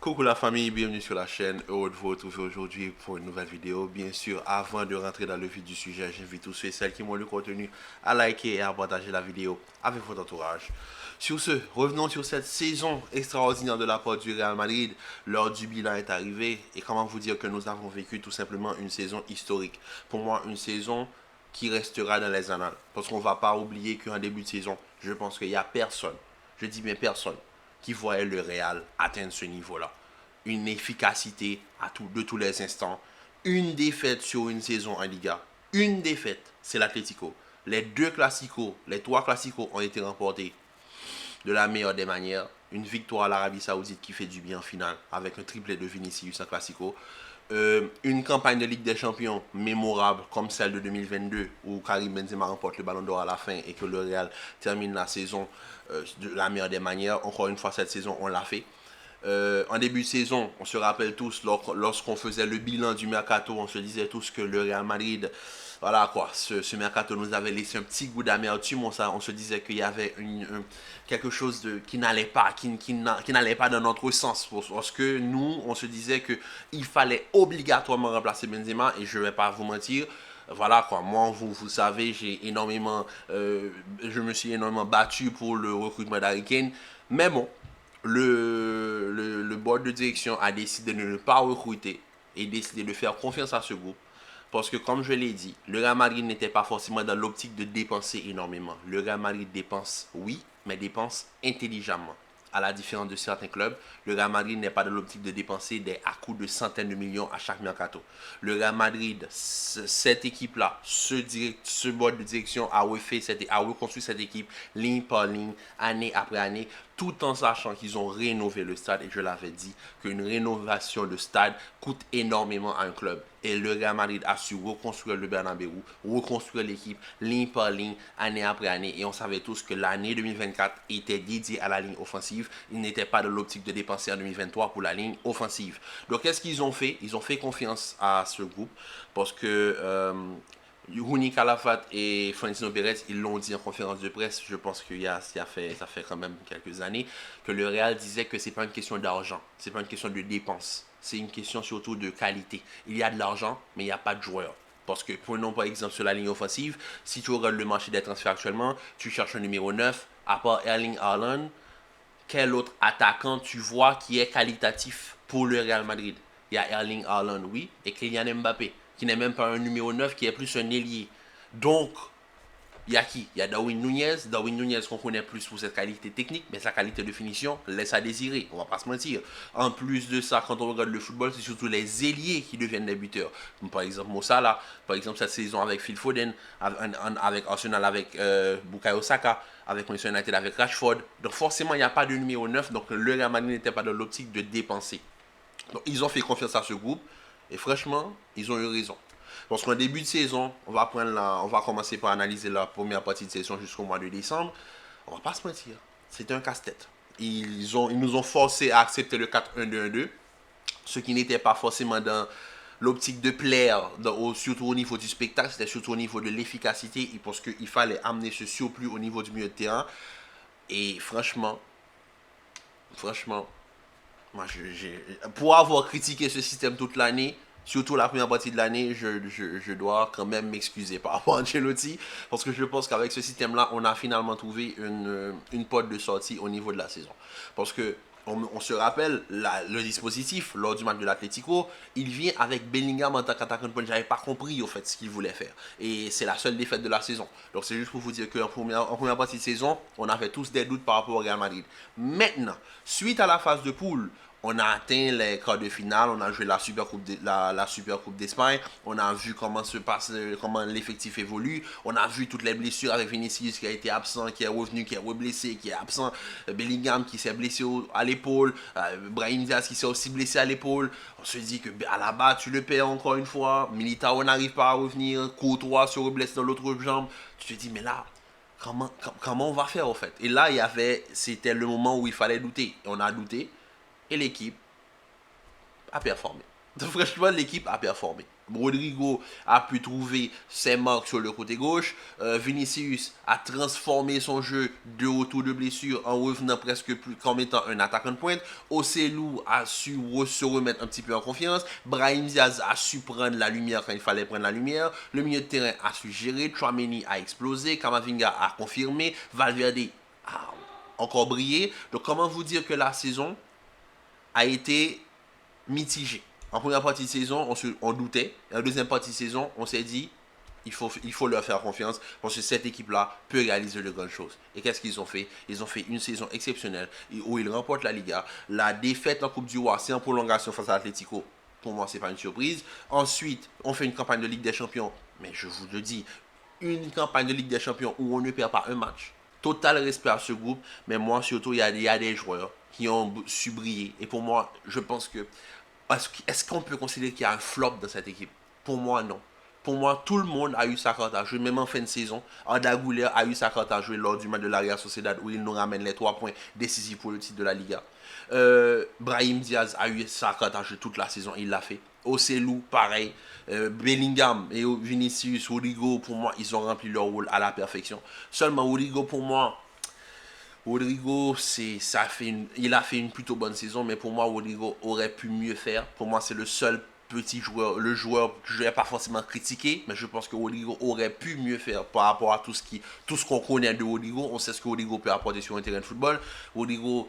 Coucou la famille, bienvenue sur la chaîne. Heureux de vous retrouver aujourd'hui pour une nouvelle vidéo. Bien sûr, avant de rentrer dans le vif du sujet, j'invite tous ceux et celles qui m'ont le contenu à liker et à partager la vidéo avec votre entourage. Sur ce, revenons sur cette saison extraordinaire de la part du Real Madrid. L'heure du bilan est arrivée et comment vous dire que nous avons vécu tout simplement une saison historique. Pour moi, une saison qui restera dans les annales. Parce qu'on ne va pas oublier qu'en début de saison, je pense qu'il n'y a personne, je dis bien personne, qui voyait le Real atteindre ce niveau-là. Une efficacité de tous les instants. Une défaite sur une saison en Liga. Une défaite, c'est l'Atlético. Les deux classicos, les trois classicos ont été remportés de la meilleure des manières. Une victoire à l'Arabie Saoudite qui fait du bien en finale avec un triplé de Vinicius en classico. Une campagne de Ligue des Champions mémorable comme celle de 2022 où Karim Benzema remporte le Ballon d'Or à la fin et que le Real termine la saison de la meilleure des manières. Encore une fois, cette saison, on l'a fait. En début de saison, on se rappelle tous, lorsqu'on faisait le bilan du mercato, on se disait tous que le Real Madrid, voilà quoi, ce mercato nous avait laissé un petit goût d'amertume. On se disait qu'il y avait quelque chose qui n'allait pas, qui n'allait pas dans notre sens. Parce que nous, on se disait qu'il fallait obligatoirement remplacer Benzema, et je ne vais pas vous mentir. Voilà quoi, moi vous savez, je me suis énormément battu pour le recrutement d'Harry Kane. Mais bon, le board de direction a décidé de ne pas recruter et décidé de faire confiance à ce groupe. Parce que comme je l'ai dit, le Real Madrid n'était pas forcément dans l'optique de dépenser énormément. Le Real Madrid dépense, oui, mais dépense intelligemment. À la différence de certains clubs, le Real Madrid n'est pas dans l'optique de dépenser à coups de centaines de millions à chaque mercato. Le Real Madrid, cette équipe-là, ce board de direction a reconstruit cette équipe ligne par ligne, année après année, tout en sachant qu'ils ont rénové le stade. Et je l'avais dit, qu'une rénovation de stade coûte énormément à un club. Et le Real Madrid a su reconstruire le Bernabéu, reconstruire l'équipe ligne par ligne, année après année. Et on savait tous que l'année 2024 était dédiée à la ligne offensive. Ils n'étaient pas dans l'optique de dépenser en 2023 pour la ligne offensive. Donc qu'est-ce qu'ils ont fait? Ils ont fait confiance à ce groupe parce que Rooney Calafat et Florentino Pérez, ils l'ont dit en conférence de presse. Je pense ça fait quand même quelques années que le Real disait que c'est pas une question d'argent, c'est pas une question de dépense, c'est une question surtout de qualité. Il y a de l'argent, mais il n'y a pas de joueurs. Parce que prenons par exemple sur la ligne offensive, si tu regardes le marché des transferts actuellement, tu cherches un numéro 9, à part Erling Haaland, quel autre attaquant tu vois qui est qualitatif pour le Real Madrid? Il y a Erling Haaland, oui, et Kylian Mbappé, qui n'est même pas un numéro 9, qui est plus un ailier. Donc, il y a qui? Il y a Darwin Nunez. Darwin Nunez qu'on connaît plus pour cette qualité technique, mais sa qualité de finition laisse à désirer. On va pas se mentir. En plus de ça, quand on regarde le football, c'est surtout les ailiers qui deviennent des buteurs. Comme par exemple Mossala, par exemple cette saison avec Phil Foden, avec Arsenal, avec Bukayo Saka, avec Manchester United, avec Rashford. Donc forcément, il n'y a pas de numéro 9. Donc le Real Madrid n'était pas dans l'optique de dépenser. Donc ils ont fait confiance à ce groupe. Et franchement, ils ont eu raison. Parce qu'en début de saison, on va commencer par analyser la première partie de saison jusqu'au mois de décembre. On va pas se mentir, c'était un casse-tête. Ils nous ont forcé à accepter le 4-1-2-1-2, ce qui n'était pas forcément dans l'optique de plaire, surtout au niveau du spectacle, c'était surtout au niveau de l'efficacité, parce qu'il fallait amener ce surplus au niveau du milieu de terrain. Et franchement, moi, pour avoir critiqué ce système toute l'année, surtout la première partie de l'année, je dois quand même m'excuser par rapport à Ancelotti, parce que je pense qu'avec ce système-là, on a finalement trouvé une porte de sortie au niveau de la saison. Parce que on se rappelle, le dispositif lors du match de l'Atlético, il vient avec Bellingham en tant qu'attaquant de pointe. J'avais pas compris au fait ce qu'il voulait faire. Et c'est la seule défaite de la saison. Donc c'est juste pour vous dire qu'en première partie de saison, on avait tous des doutes par rapport au Real Madrid. Maintenant, suite à la phase de poule, on a atteint les quarts de finale, on a joué la Super Coupe d'Espagne, on a vu comment l'effectif évolue, on a vu toutes les blessures avec Vinicius qui a été absent, qui est revenu, qui est reblessé, qui est absent, Bellingham qui s'est blessé à l'épaule, Brahim Diaz qui s'est aussi blessé à l'épaule. On se dit que à la bas tu le perds encore une fois, Militao n'arrive pas à revenir, Courtois se reblesse dans l'autre jambe. Tu te dis mais là, comment on va faire au fait? Et là c'était le moment où il fallait douter. Et on a douté et l'équipe a performé. Franchement, l'équipe a performé. Rodrigo a pu trouver ses marques sur le côté gauche. Vinicius a transformé son jeu de retour de blessure en revenant presque plus qu'en étant un attaquant de pointe. Ocelou a su se remettre un petit peu en confiance. Brahim Diaz a su prendre la lumière quand il fallait prendre la lumière. Le milieu de terrain a su gérer. Tchouaméni a explosé. Kamavinga a confirmé. Valverde a encore brillé. Donc comment vous dire que la saison a été mitigée? En première partie de saison, on doutait. En deuxième partie de saison, on s'est dit, il faut leur faire confiance parce que cette équipe-là peut réaliser de grandes choses. Et qu'est-ce qu'ils ont fait? Ils ont fait une saison exceptionnelle où ils remportent la Liga. La défaite en Coupe du Roi, c'est en prolongation face à l'Atlético. Pour moi, c'est pas une surprise. Ensuite, on fait une campagne de Ligue des Champions. Mais je vous le dis, une campagne de Ligue des Champions où on ne perd pas un match. Total respect à ce groupe. Mais moi, surtout, il y a des joueurs qui ont su briller. Et pour moi, je pense que est-ce qu'on peut considérer qu'il y a un flop dans cette équipe? Pour moi, non. Pour moi, tout le monde a eu sa carte à jouer, même en fin de saison. Arda Güler a eu sa carte à jouer lors du match de la Real Sociedad où il nous ramène les 3 points décisifs pour le titre de la Liga. Brahim Diaz a eu sa carte à jouer toute la saison, il l'a fait. Ocelou, pareil. Bellingham et Vinicius, Rodrigo, pour moi, ils ont rempli leur rôle à la perfection. Seulement, Rodrigo, pour moi, Rodrigo, il a fait une plutôt bonne saison, mais pour moi, Rodrigo aurait pu mieux faire. Pour moi, c'est le seul petit joueur, le joueur que je ne vais pas forcément critiquer, mais je pense que Rodrigo aurait pu mieux faire par rapport à tout ce qu'on connaît de Rodrigo. On sait ce que Rodrigo peut apporter sur un terrain de football. Rodrigo,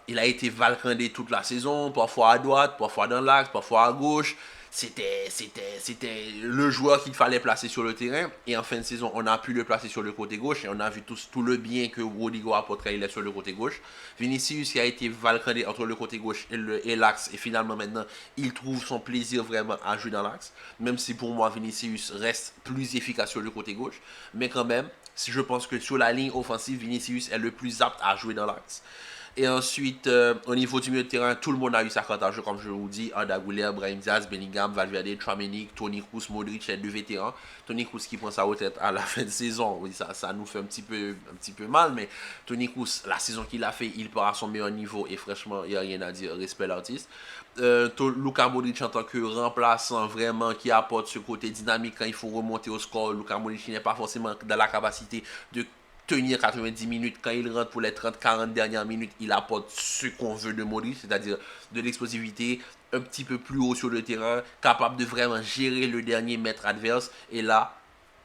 il a été valcandé toute la saison, parfois à droite, parfois dans l'axe, parfois à gauche. C'était le joueur qu'il fallait placer sur le terrain. Et en fin de saison, on a pu le placer sur le côté gauche. Et on a vu tout le bien que Rodrigo apporte quand il est sur le côté gauche. Vinicius qui a été valcandé entre le côté gauche et l'axe. Et finalement, maintenant, il trouve son plaisir vraiment à jouer dans l'axe. Même si pour moi, Vinicius reste plus efficace sur le côté gauche. Mais quand même, je pense que sur la ligne offensive, Vinicius est le plus apte à jouer dans l'axe. Et ensuite, au niveau du milieu de terrain, tout le monde a eu sa carte à jeu, comme je vous dis. Arda Güler, Brahim Diaz, Bellingham, Valverde, Tchouaméni, Toni Kroos, Modric, les deux vétérans. Toni Kroos qui prend sa retraite à la fin de saison. Oui, ça nous fait un petit peu mal, mais Toni Kroos, la saison qu'il a fait, il part à son meilleur niveau et franchement, il n'y a rien à dire. Respect l'artiste. Luka Modric en tant que remplaçant vraiment qui apporte ce côté dynamique quand il faut remonter au score. Luka Modric n'est pas forcément dans la capacité de tenir 90 minutes. Quand il rentre pour les 30-40 dernières minutes, il apporte ce qu'on veut de Modric, c'est-à-dire de l'explosivité, un petit peu plus haut sur le terrain, capable de vraiment gérer le dernier mètre adverse. Et là,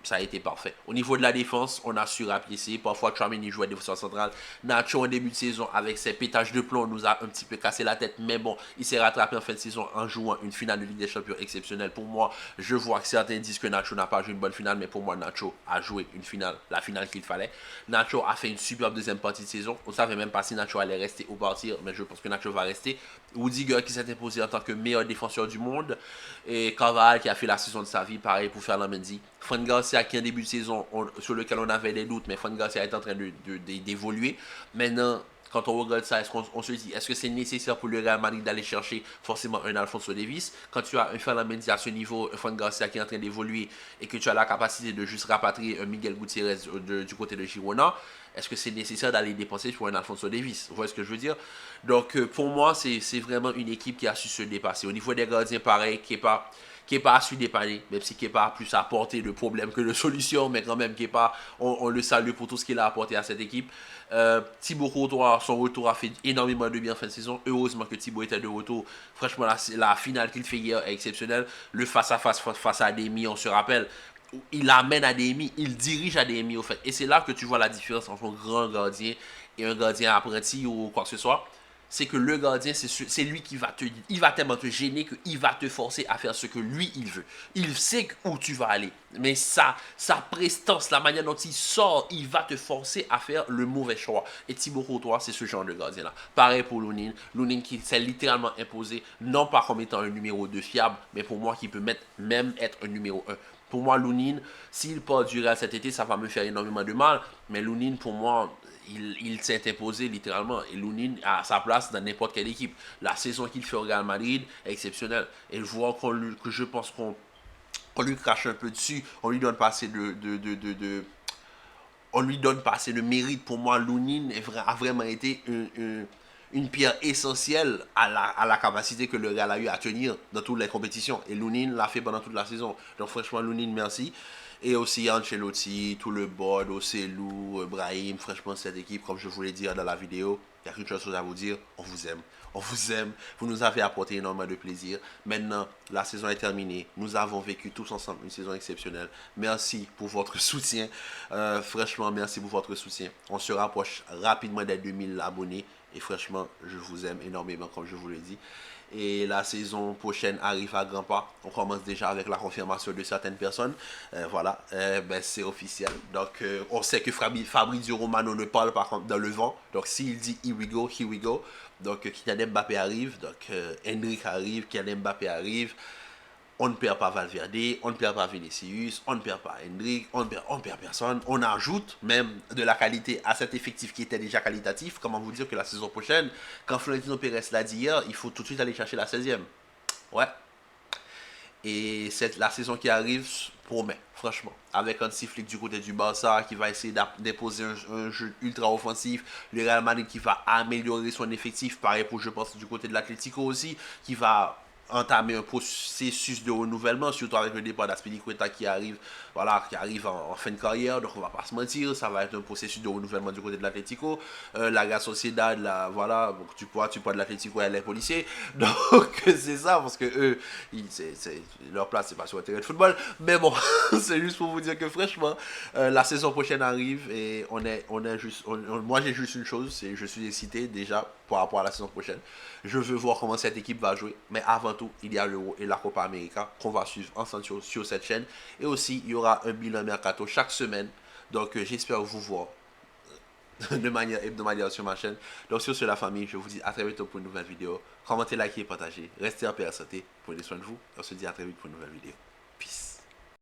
ça a été parfait. Au niveau de la défense, on a su rapiécer. Parfois, Tchouaméni jouait défenseur central. Nacho, en début de saison, avec ses pétages de plomb, nous a un petit peu cassé la tête. Mais bon, il s'est rattrapé en fin de saison en jouant une finale de Ligue des Champions exceptionnelle. Pour moi, je vois que certains disent que Nacho n'a pas joué une bonne finale. Mais pour moi, Nacho a joué une finale, la finale qu'il fallait. Nacho a fait une superbe deuxième partie de saison. On ne savait même pas si Nacho allait rester ou partir. Mais je pense que Nacho va rester. Rudiger qui s'est imposé en tant que meilleur défenseur du monde. Et Carvajal qui a fait la saison de sa vie, pareil pour Ferland Mendy. Fran Garcia qui en début de saison, sur lequel on avait des doutes, mais Fran Garcia est en train d'évoluer. Maintenant, quand on regarde ça, on se dit, est-ce que c'est nécessaire pour le Real Madrid d'aller chercher forcément un Alphonso Davies? Quand tu as un Ferland Mendy à ce niveau, un Fran Garcia qui est en train d'évoluer et que tu as la capacité de juste rapatrier un Miguel Gutiérrez du côté de Girona, est-ce que c'est nécessaire d'aller dépenser pour un Alphonso Davies? Vous voyez ce que je veux dire? Donc pour moi, c'est vraiment une équipe qui a su se dépasser. Au niveau des gardiens, pareil, Kepa a su dépanner, même si Kepa a plus apporté de problèmes que de solutions, mais quand même Kepa, on le salue pour tout ce qu'il a apporté à cette équipe. Thibaut Courtois, son retour a fait énormément de bien en fin de saison. Heureusement que Thibaut était de retour. Franchement, la finale qu'il fait hier est exceptionnelle. Le face-à-face face à Ademi, on se rappelle, il amène Ademi, il dirige Ademi au fait. Et c'est là que tu vois la différence entre un grand gardien et un gardien apprenti ou quoi que ce soit. C'est que le gardien, c'est lui qui il va tellement te gêner qu'il va te forcer à faire ce que lui, il veut. Il sait où tu vas aller. Mais sa prestance, la manière dont il sort, il va te forcer à faire le mauvais choix. Et Thibaut Courtois, c'est ce genre de gardien-là. Pareil pour Lounine. Lounine qui s'est littéralement imposé, non pas comme étant un numéro 2 fiable, mais pour moi qui peut même être un numéro 1. Pour moi, Lounine, s'il part du Real cet été, ça va me faire énormément de mal. Mais Lounine, pour moi, il s'est imposé littéralement. Et Lounine a sa place dans n'importe quelle équipe. La saison qu'il fait au Real Madrid est exceptionnelle. Et je vois que je pense qu'on lui crache un peu dessus. On lui donne pas assez on lui donne pas assez de mérite. Pour moi, Lounine a vraiment été une pierre essentielle à la capacité que le Real a eu à tenir dans toutes les compétitions. Et Lounine l'a fait pendant toute la saison. Donc franchement, Lounine, merci. Et aussi Ancelotti, tout le board, Ocelou, Brahim, franchement, cette équipe, comme je vous l'ai dit dans la vidéo, il y a quelque chose à vous dire, on vous aime. On vous aime, vous nous avez apporté énormément de plaisir. Maintenant, la saison est terminée. Nous avons vécu tous ensemble une saison exceptionnelle. Merci pour votre soutien. Franchement, merci pour votre soutien. On se rapproche rapidement des 2000 abonnés. Et franchement, je vous aime énormément, comme je vous l'ai dit. Et la saison prochaine arrive à grands pas. On commence déjà avec la confirmation de certaines personnes. Voilà, ben, c'est officiel. Donc, on sait que Fabrizio Romano ne parle pas dans le vent. Donc, s'il dit here we go, here we go. Donc, Kylian Mbappé arrive. Donc, Endrick arrive, Kylian Mbappé arrive. On ne perd pas Valverde, on ne perd pas Vinicius, on ne perd pas Hendrick, on ne perd personne. On ajoute même de la qualité à cet effectif qui était déjà qualitatif. Comment vous dire que la saison prochaine, quand Florentino Pérez l'a dit hier, il faut tout de suite aller chercher la 16e. Ouais. Et la saison qui arrive promet, franchement. Avec un Flick du côté du Barça qui va essayer d'imposer un jeu ultra offensif. Le Real Madrid qui va améliorer son effectif. Pareil pour, je pense, du côté de l'Atlético aussi, qui va entamer un processus de renouvellement, surtout avec le départ d'Aspilicueta qui arrive, voilà, qui arrive en fin de carrière. Donc on va pas se mentir, ça va être un processus de renouvellement du côté de l'Atlético. La Real Sociedad, là, voilà, donc tu vois de l'Atlético et les policiers. Donc c'est ça, parce que eux, leur place, c'est pas sur le terrain de football. Mais bon, c'est juste pour vous dire que franchement, la saison prochaine arrive et moi j'ai juste une chose, c'est je suis excité déjà par rapport à la saison prochaine. Je veux voir comment cette équipe va jouer. Mais avant tout, il y a l'Euro et la Copa América qu'on va suivre ensemble sur cette chaîne. Et aussi, il y aura un bilan mercato chaque semaine. Donc, j'espère vous voir de manière hebdomadaire sur ma chaîne. Donc, sur ce, la famille, je vous dis à très bientôt pour une nouvelle vidéo. Commentez, likez, partagez. Restez en paix et en santé. Prenez soin de vous. Et on se dit à très vite pour une nouvelle vidéo.